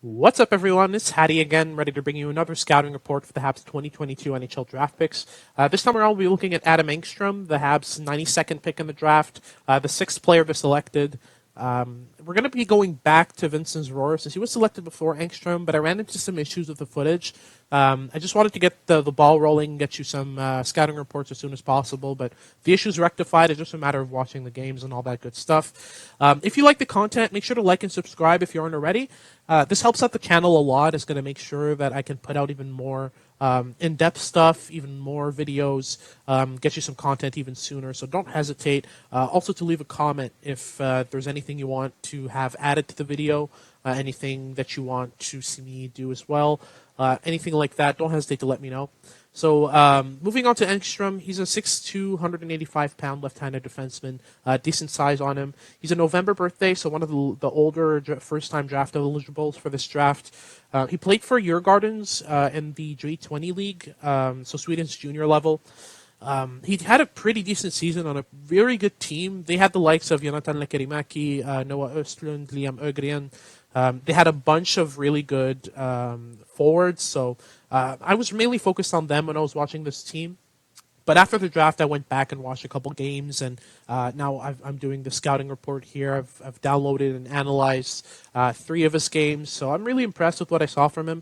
What's up, everyone? It's Hattie again, ready to bring you another scouting report for the Habs 2022 NHL draft picks. This time around, we'll be looking at Adam Engström, the Habs' 92nd pick in the draft, the sixth player they selected. We're going to be going back to Vincent Rohr since he was selected before Engström, but I ran into some issues with the footage. I just wanted to get the ball rolling, get you some scouting reports as soon as possible, but the issue's rectified. It's just a matter of watching the games and all that good stuff. If you like the content, make sure to like and subscribe if you aren't already. This helps out the channel a lot. It's going to make sure that I can put out even more in-depth stuff, even more videos, get you some content even sooner. So don't hesitate. Also to leave a comment if there's anything you want to have added to the video, anything that you want to see me do as well, anything like that. Don't hesitate to let me know. So moving on to Engström, he's a 6'2", 185-pound left-handed defenseman, decent size on him. He's a November birthday, so one of the older first-time draft eligibles for this draft. He played for Djurgårdens in the J20 league, so Sweden's junior level. He had a pretty decent season on a very good team. They had the likes of Jonathan Lekkerimäki, Noah Östlund, Liam Ögren. They had a bunch of really good forwards, so I was mainly focused on them when I was watching this team. But after the draft, I went back and watched a couple games, and now I'm doing the scouting report here. I've downloaded and analyzed 3 of his games, so I'm really impressed with what I saw from him.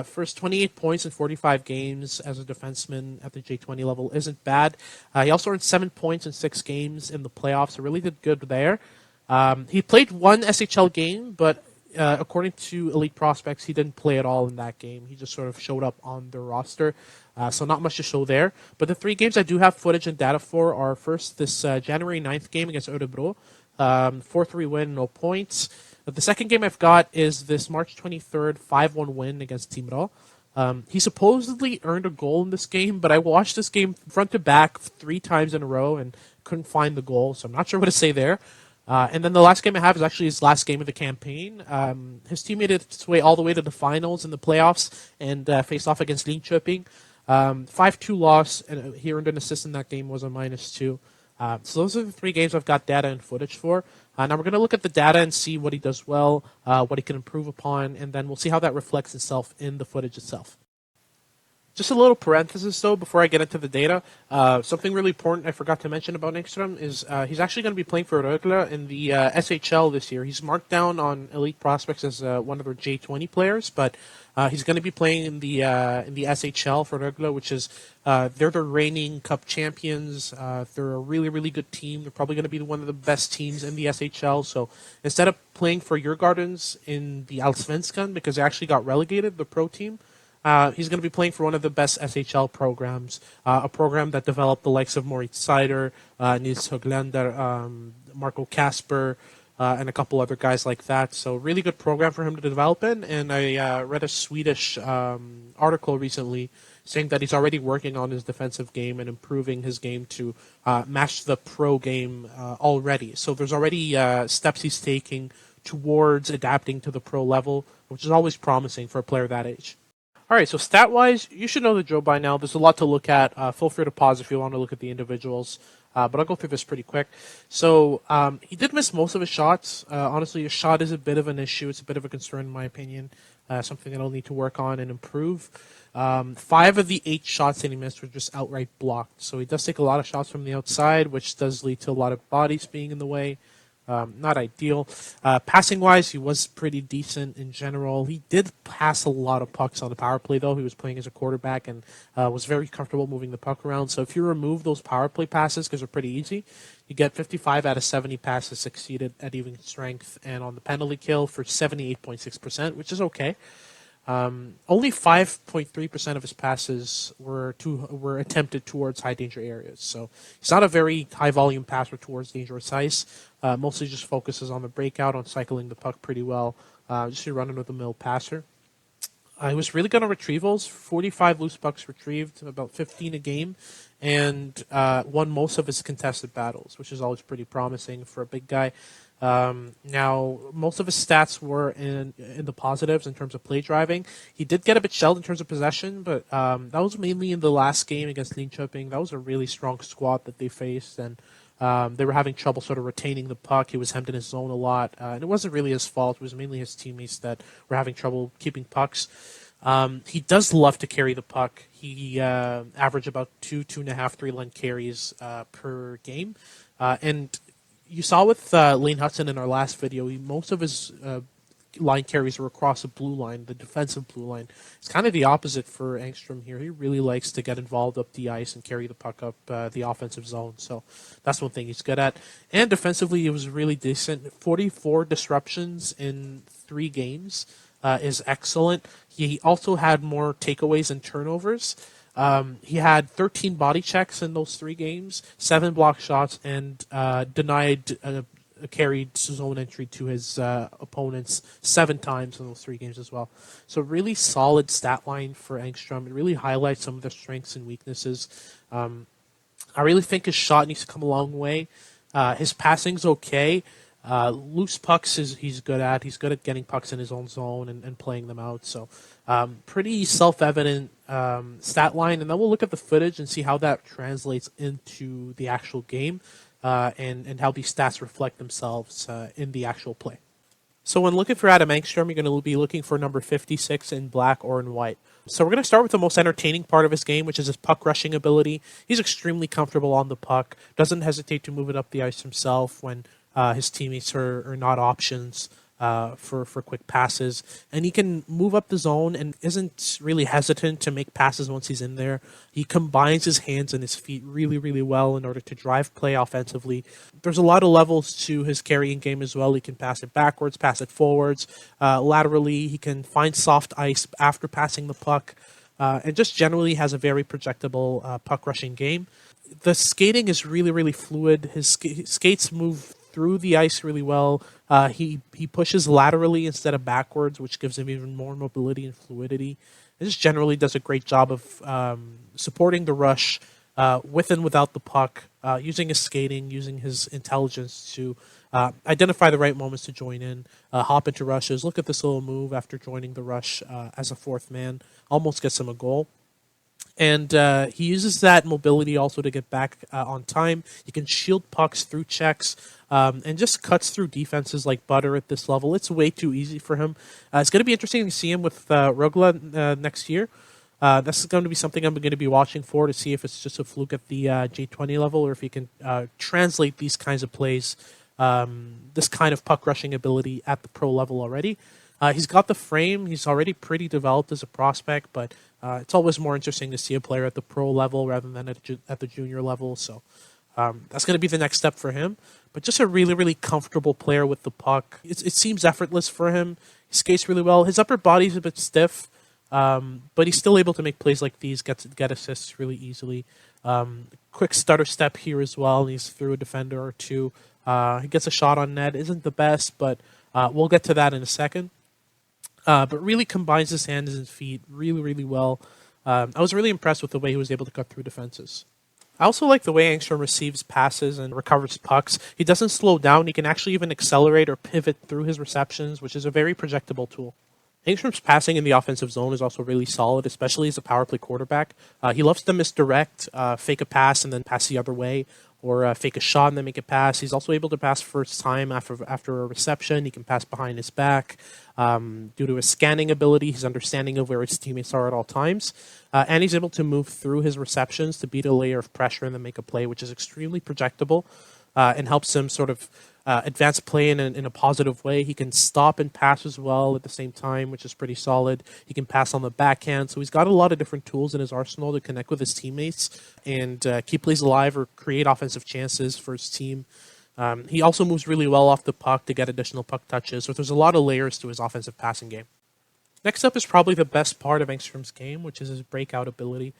First 28 points in 45 games as a defenseman at the J20 level isn't bad. He also earned 7 points in 6 games in the playoffs, so really did good there. He played one SHL game, but according to Elite Prospects, he didn't play at all in that game. He just sort of showed up on the roster. So not much to show there. But the 3 games I do have footage and data for are first this January 9th game against Örebro. 4-3 win, no points. The second game I've got is this March 23rd 5-1 win against Timrå. He supposedly earned a goal in this game, but I watched this game front to back 3 times in a row and couldn't find the goal, so I'm not sure what to say there. And then the last game I have is actually his last game of the campaign. His team made its way all the way to the finals in the playoffs and faced off against Linköping. 5-2 loss, and he earned an assist in that game, was a -2. So those are the 3 games I've got data and footage for. Now we're going to look at the data and see what he does well, what he can improve upon, and then we'll see how that reflects itself in the footage itself. Just a little parenthesis, though, before I get into the data. Something really important I forgot to mention about Engström is he's actually going to be playing for Rögle in the SHL this year. He's marked down on Elite Prospects as one of their J20 players, but he's going to be playing in the SHL for Rögle, which is they're the reigning Cup champions. They're a really, really good team. They're probably going to be one of the best teams in the SHL. So instead of playing for Djurgårdens in the Allsvenskan, because they actually got relegated, the pro team, he's going to be playing for one of the best SHL programs, a program that developed the likes of Moritz Seider, Nils Höglander, Marco Kasper, and a couple other guys like that. So really good program for him to develop in. And I read a Swedish article recently saying that he's already working on his defensive game and improving his game to match the pro game already. So there's already steps he's taking towards adapting to the pro level, which is always promising for a player that age. All right, so stat-wise, you should know the drill by now. There's a lot to look at. Feel free to pause if you want to look at the individuals, but I'll go through this pretty quick. So he did miss most of his shots. Honestly, his shot is a bit of an issue. It's a bit of a concern, in my opinion, something that I'll need to work on and improve. 5 of the 8 shots that he missed were just outright blocked. So he does take a lot of shots from the outside, which does lead to a lot of bodies being in the way. Not ideal. Passing-wise, he was pretty decent in general. He did pass a lot of pucks on the power play, though. He was playing as a quarterback and was very comfortable moving the puck around. So if you remove those power play passes, because they're pretty easy, you get 55 out of 70 passes succeeded at even strength, and on the penalty kill for 78.6%, which is okay. Only 5.3% of his passes were attempted towards high danger areas. So he's not a very high volume passer towards dangerous ice. Mostly just focuses on the breakout, on cycling the puck pretty well. Just a run-of-the-mill passer. He was really good on retrievals. 45 loose pucks retrieved, about 15 a game, and won most of his contested battles, which is always pretty promising for a big guy. Now, most of his stats were in the positives in terms of play driving. He did get a bit shelled in terms of possession, but that was mainly in the last game against Linköping. That was a really strong squad that they faced, and They were having trouble sort of retaining the puck. He was hemmed in his zone a lot, and it wasn't really his fault. It was mainly his teammates that were having trouble keeping pucks. He does love to carry the puck. He averaged about 2.5, 3 line carries per game. And you saw with Lane Hudson in our last video, most of his line carries were across the blue line, the defensive blue line. It's kind of the opposite for Engström here. He really likes to get involved up the ice and carry the puck up the offensive zone. So that's one thing he's good at. And defensively, it was really decent. 44 disruptions in 3 games is excellent. He also had more takeaways and turnovers. He had 13 body checks in those 3 games, 7 block shots, and denied a carried zone entry to his opponents 7 times in those 3 games as well. So really solid stat line for Engström. It really highlights some of their strengths and weaknesses. I really think his shot needs to come a long way. His passing's okay. Loose pucks he's good at. He's good at getting pucks in his own zone and playing them out. So pretty self-evident stat line. And then we'll look at the footage and see how that translates into the actual game and how these stats reflect themselves in the actual play. So when looking for Adam Engström, you're going to be looking for number 56 in black or in white. So we're going to start with the most entertaining part of his game, which is his puck rushing ability. He's extremely comfortable on the puck, doesn't hesitate to move it up the ice himself when his teammates are not options for quick passes. And he can move up the zone and isn't really hesitant to make passes once he's in there. He combines his hands and his feet really, really well in order to drive play offensively. There's a lot of levels to his carrying game as well. He can pass it backwards, pass it forwards, laterally. He can find soft ice after passing the puck. And just generally has a very projectable puck rushing game. The skating is really, really fluid. His skates move through the ice really well. He pushes laterally instead of backwards, which gives him even more mobility and fluidity. He just generally does a great job of supporting the rush with and without the puck, using his skating, using his intelligence to identify the right moments to join in, hop into rushes. Look at this little move after joining the rush as a 4th man. Almost gets him a goal. And he uses that mobility also to get back on time. He can shield pucks through checks and just cuts through defenses like butter at this level. It's way too easy for him. It's going to be interesting to see him with Rögle next year. This is going to be something I'm going to be watching for to see if it's just a fluke at the J20 level or if he can translate these kinds of plays, this kind of puck rushing ability at the pro level already. He's got the frame. He's already pretty developed as a prospect, but it's always more interesting to see a player at the pro level rather than at the junior level. So that's going to be the next step for him. But just a really, really comfortable player with the puck. It seems effortless for him. He skates really well. His upper body's a bit stiff, but he's still able to make plays like these, get assists really easily. Quick stutter step here as well. He's through a defender or two. He gets a shot on net. Isn't the best, but we'll get to that in a second. But really combines his hands and feet really, really well. I was really impressed with the way he was able to cut through defenses. I also like the way Engström receives passes and recovers pucks. He doesn't slow down. He can actually even accelerate or pivot through his receptions, which is a very projectable tool. Engström's passing in the offensive zone is also really solid, especially as a power play quarterback. He loves to misdirect, fake a pass and then pass the other way, or fake a shot and then make a pass. He's also able to pass first time after a reception. He can pass behind his back. Due to his scanning ability, his understanding of where his teammates are at all times. And he's able to move through his receptions to beat a layer of pressure and then make a play, which is extremely projectable and helps him sort of advance play in a positive way. He can stop and pass as well at the same time, which is pretty solid. He can pass on the backhand. So he's got a lot of different tools in his arsenal to connect with his teammates and keep plays alive or create offensive chances for his team. He also moves really well off the puck to get additional puck touches. So there's a lot of layers to his offensive passing game. Next up is probably the best part of Engström's game, which is his breakout ability.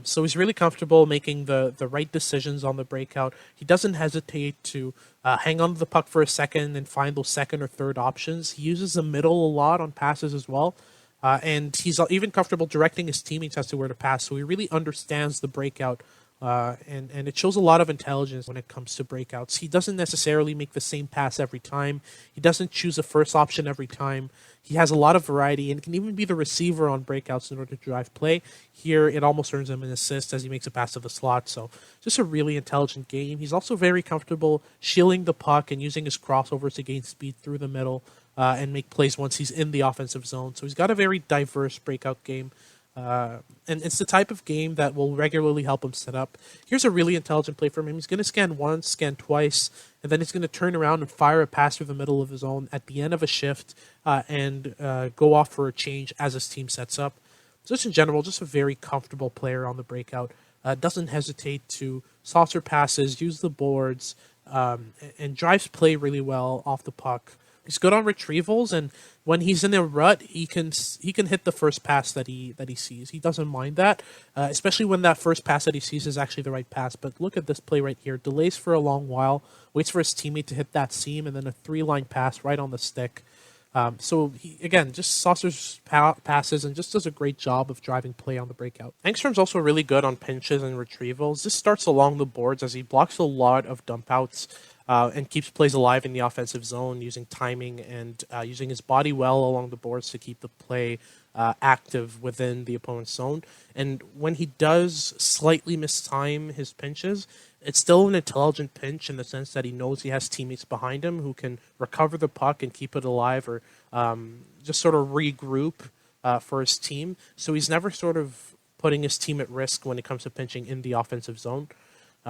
So he's really comfortable making the right decisions on the breakout. He doesn't hesitate to hang on to the puck for a second and find those second or third options. He uses the middle a lot on passes as well. And he's even comfortable directing his teammates as to where to pass. So he really understands the breakout And it shows a lot of intelligence when it comes to breakouts. He doesn't necessarily make the same pass every time. He doesn't choose a first option every time. He has a lot of variety and can even be the receiver on breakouts in order to drive play. Here, it almost earns him an assist as he makes a pass to the slot. So, just a really intelligent game. He's also very comfortable shielding the puck and using his crossovers to gain speed through the middle and make plays once he's in the offensive zone. So, he's got a very diverse breakout game. And it's the type of game that will regularly help him set up. Here's a really intelligent play from him. He's going to scan once, scan twice, and then he's going to turn around and fire a pass through the middle of his own at the end of a shift and go off for a change as his team sets up. So just in general, just a very comfortable player on the breakout. Doesn't hesitate to saucer passes, use the boards, and drives play really well off the puck. He's good on retrievals, and when he's in a rut, he can hit the first pass that he sees. He doesn't mind that, especially when that first pass that he sees is actually the right pass. But look at this play right here: delays for a long while, waits for his teammate to hit that seam, and then a 3-line pass right on the stick. So he, again, just saucers passes and just does a great job of driving play on the breakout. Engström's also really good on pinches and retrievals. This starts along the boards as he blocks a lot of dump outs. And keeps plays alive in the offensive zone using timing and using his body well along the boards to keep the play active within the opponent's zone. And when he does slightly mistime his pinches, it's still an intelligent pinch in the sense that he knows he has teammates behind him who can recover the puck and keep it alive or just sort of regroup for his team. So he's never sort of putting his team at risk when it comes to pinching in the offensive zone.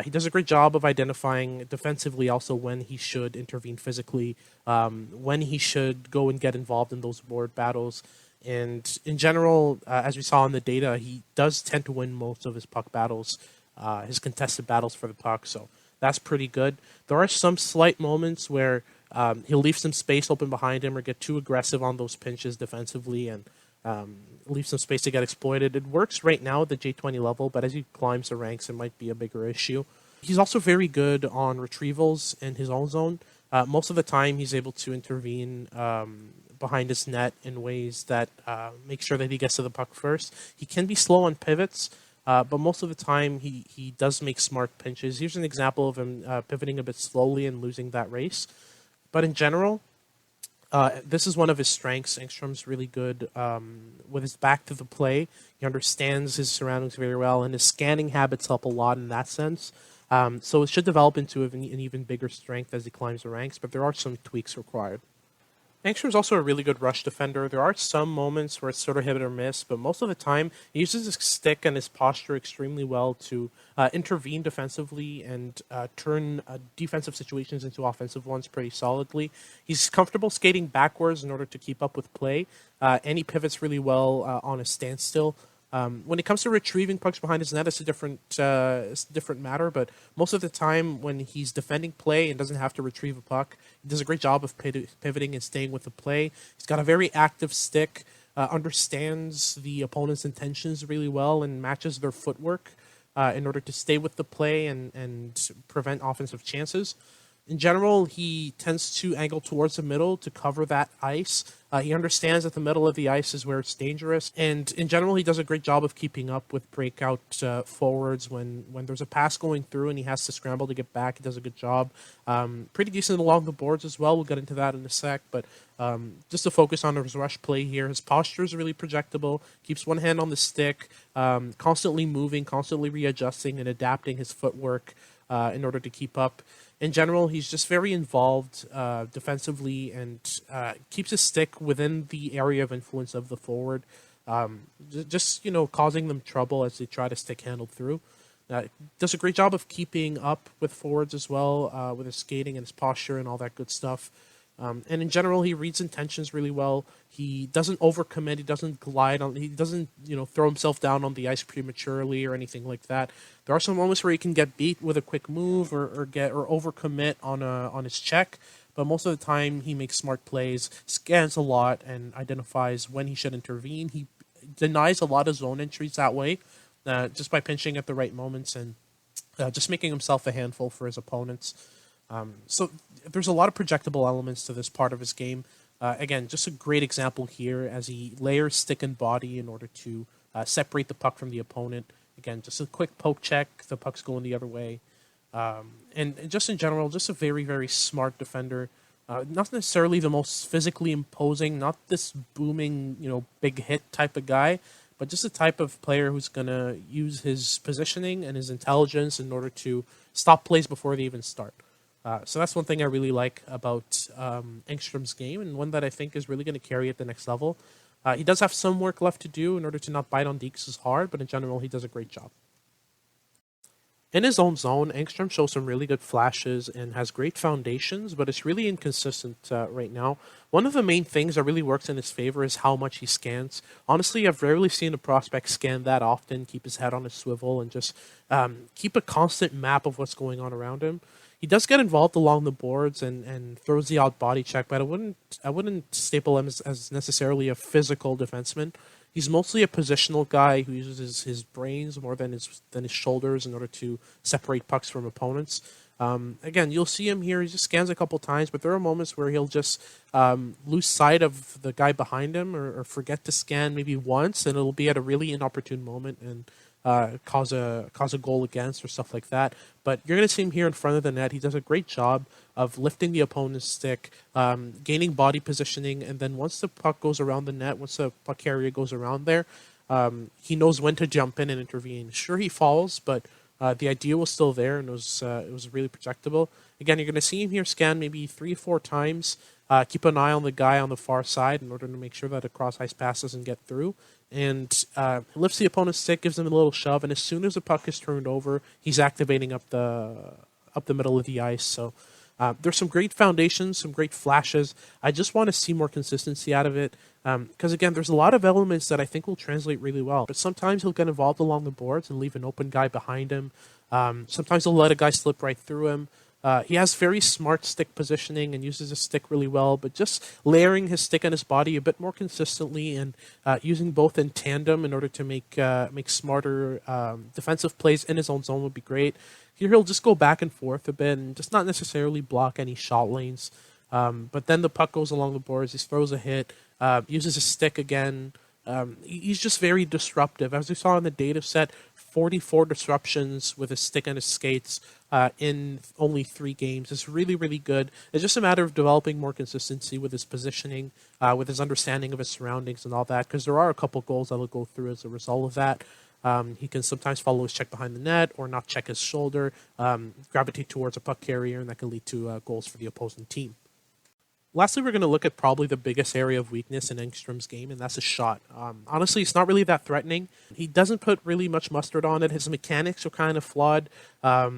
He does a great job of identifying defensively also when he should intervene physically, when he should go and get involved in those board battles. And in general, as we saw in the data, he does tend to win most of his puck battles, his contested battles for the puck. So that's pretty good. There are some slight moments where he'll leave some space open behind him or get too aggressive on those pinches defensively and leave some space to get exploited. It works right now at the J20 level, but as he climbs the ranks, it might be a bigger issue. He's also very good on retrievals in his own zone. Most of the time, he's able to intervene behind his net in ways that make sure that he gets to the puck first. He can be slow on pivots, but most of the time, he does make smart pinches. Here's an example of him pivoting a bit slowly and losing that race. But in general, this is one of his strengths. Engström's really good with his back to the play. He understands his surroundings very well, and his scanning habits help a lot in that sense. So it should develop into an even bigger strength as he climbs the ranks, but there are some tweaks required. Engström's also a really good rush defender. There are some moments where it's sort of hit or miss, but most of the time he uses his stick and his posture extremely well to intervene defensively and turn defensive situations into offensive ones pretty solidly. He's comfortable skating backwards in order to keep up with play, and he pivots really well on a standstill. When it comes to retrieving pucks behind his net, it's a different matter. But most of the time, when he's defending play and doesn't have to retrieve a puck, he does a great job of pivoting and staying with the play. He's got a very active stick, understands the opponent's intentions really well, and matches their footwork in order to stay with the play and prevent offensive chances. In general, he tends to angle towards the middle to cover that ice. He understands that the middle of the ice is where it's dangerous. And in general, he does a great job of keeping up with breakout forwards when there's a pass going through and he has to scramble to get back. He does a good job. Pretty decent along the boards as well. We'll get into that in a sec. But just to focus on his rush play here, his posture is really projectable. Keeps one hand on the stick, constantly moving, constantly readjusting and adapting his footwork in order to keep up. In general, he's just very involved defensively and keeps his stick within the area of influence of the forward, just causing them trouble as they try to stick handle through. Does a great job of keeping up with forwards as well, with his skating and his posture and all that good stuff. And in general, he reads intentions really well. He doesn't overcommit. He doesn't glide on. He doesn't, throw himself down on the ice prematurely or anything like that. There are some moments where he can get beat with a quick move or overcommit on his check. But most of the time, he makes smart plays, scans a lot, and identifies when he should intervene. He denies a lot of zone entries that way, just by pinching at the right moments and just making himself a handful for his opponents. So there's a lot of projectable elements to this part of his game. Again, just a great example here as he layers stick and body in order to separate the puck from the opponent Again, just a quick poke check, the puck's going the other way. And just in general, just a very, very smart defender. Not necessarily the most physically imposing, not this booming, big hit type of guy, but just a type of player who's going to use his positioning and his intelligence in order to stop plays before they even start. So that's one thing I really like about Engström's game, and one that I think is really going to carry at the next level. He does have some work left to do in order to not bite on dekes as hard, but in general, he does a great job. In his own zone, Engström shows some really good flashes and has great foundations, but it's really inconsistent right now. One of the main things that really works in his favor is how much he scans. Honestly, I've rarely seen a prospect scan that often, keep his head on a swivel, and just keep a constant map of what's going on around him. He does get involved along the boards and throws the odd body check, but I wouldn't staple him as necessarily a physical defenseman. He's mostly a positional guy who uses his brains more than his shoulders in order to separate pucks from opponents. Again, you'll see him here. He just scans a couple times, but there are moments where he'll just lose sight of the guy behind him or forget to scan maybe once, and it'll be at a really inopportune moment and cause a goal against or stuff like that. But you're going to see him here in front of the net. He does a great job of lifting the opponent's stick, gaining body positioning, and then once the puck goes around the net, once the puck carrier goes around there, he knows when to jump in and intervene. Sure, he falls, but the idea was still there, and it was really projectable. Again, you're going to see him here scan maybe 3 or 4 times. Keep an eye on the guy on the far side in order to make sure that a cross-ice pass doesn't get through. And lifts the opponent's stick, gives him a little shove, and as soon as the puck is turned over, he's activating up the middle of the ice. So there's some great foundations, some great flashes. I just want to see more consistency out of it. Because again, there's a lot of elements that I think will translate really well. But sometimes he'll get involved along the boards and leave an open guy behind him. Sometimes he'll let a guy slip right through him. He has very smart stick positioning and uses his stick really well, but just layering his stick and his body a bit more consistently and using both in tandem in order to make smarter defensive plays in his own zone would be great. Here he'll just go back and forth a bit and just not necessarily block any shot lanes. But then the puck goes along the boards, he throws a hit, uses his stick again. He's just very disruptive. As we saw in the data set, 44 disruptions with his stick and his skates in only 3 games. It's really, really good. It's just a matter of developing more consistency with his positioning, with his understanding of his surroundings and all that, because there are a couple goals that will go through as a result of that. He can sometimes follow his check behind the net or not check his shoulder, gravitate towards a puck carrier, and that can lead to goals for the opposing team. Lastly, we're going to look at probably the biggest area of weakness in Engström's game, and that's his shot. Honestly, it's not really that threatening. He doesn't put really much mustard on it. His mechanics are kind of flawed.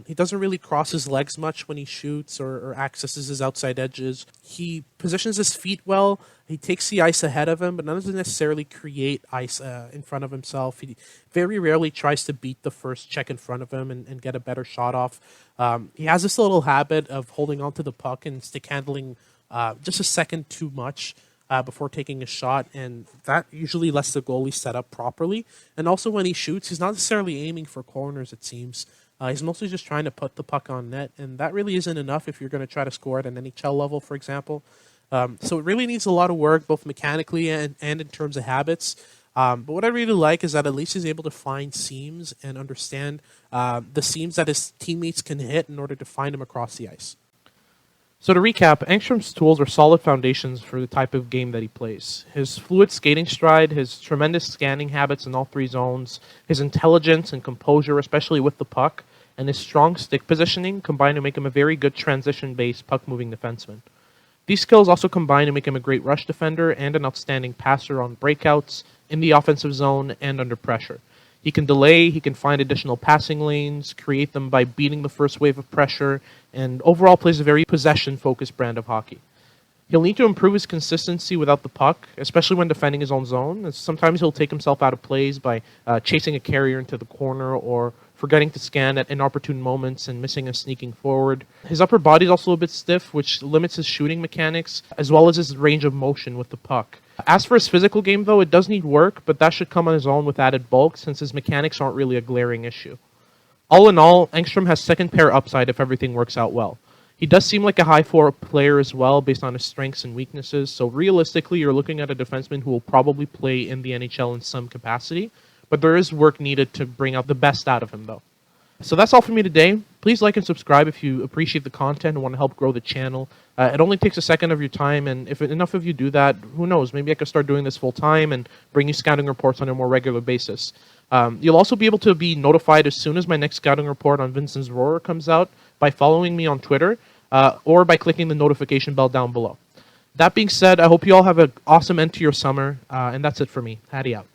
He doesn't really cross his legs much when he shoots or accesses his outside edges. He positions his feet well. He takes the ice ahead of him, but doesn't necessarily create ice in front of himself. He very rarely tries to beat the first check in front of him and get a better shot off. He has this little habit of holding onto the puck and stick handling just a second too much before taking a shot, and that usually lets the goalie set up properly. And also when he shoots, he's not necessarily aiming for corners, it seems. He's mostly just trying to put the puck on net, and that really isn't enough if you're going to try to score at an NHL level, for example. So it really needs a lot of work, both mechanically and in terms of habits. But what I really like is that at least he's able to find seams and understand the seams that his teammates can hit in order to find him across the ice. So to recap, Engström's tools are solid foundations for the type of game that he plays. His fluid skating stride, his tremendous scanning habits in all 3 zones, his intelligence and composure, especially with the puck, and his strong stick positioning combine to make him a very good transition-based puck-moving defenseman. These skills also combine to make him a great rush defender and an outstanding passer on breakouts, in the offensive zone, and under pressure. He can delay, he can find additional passing lanes, create them by beating the first wave of pressure, and overall plays a very possession-focused brand of hockey. He'll need to improve his consistency without the puck, especially when defending his own zone, as sometimes he'll take himself out of plays by chasing a carrier into the corner or forgetting to scan at inopportune moments and missing a sneaking forward. His upper body is also a bit stiff, which limits his shooting mechanics, as well as his range of motion with the puck. As for his physical game, though, it does need work, but that should come on his own with added bulk, since his mechanics aren't really a glaring issue. All in all, Engström has second pair upside if everything works out well. He does seem like a high floor player as well, based on his strengths and weaknesses, so realistically, you're looking at a defenseman who will probably play in the NHL in some capacity, but there is work needed to bring out the best out of him, though. So that's all for me today. Please like and subscribe if you appreciate the content and want to help grow the channel. It only takes a second of your time, and if enough of you do that, who knows, maybe I could start doing this full time and bring you scouting reports on a more regular basis. You'll also be able to be notified as soon as my next scouting report on Vincent's Roar comes out by following me on Twitter or by clicking the notification bell down below. That being said, I hope you all have an awesome end to your summer, and that's it for me. Hattie out.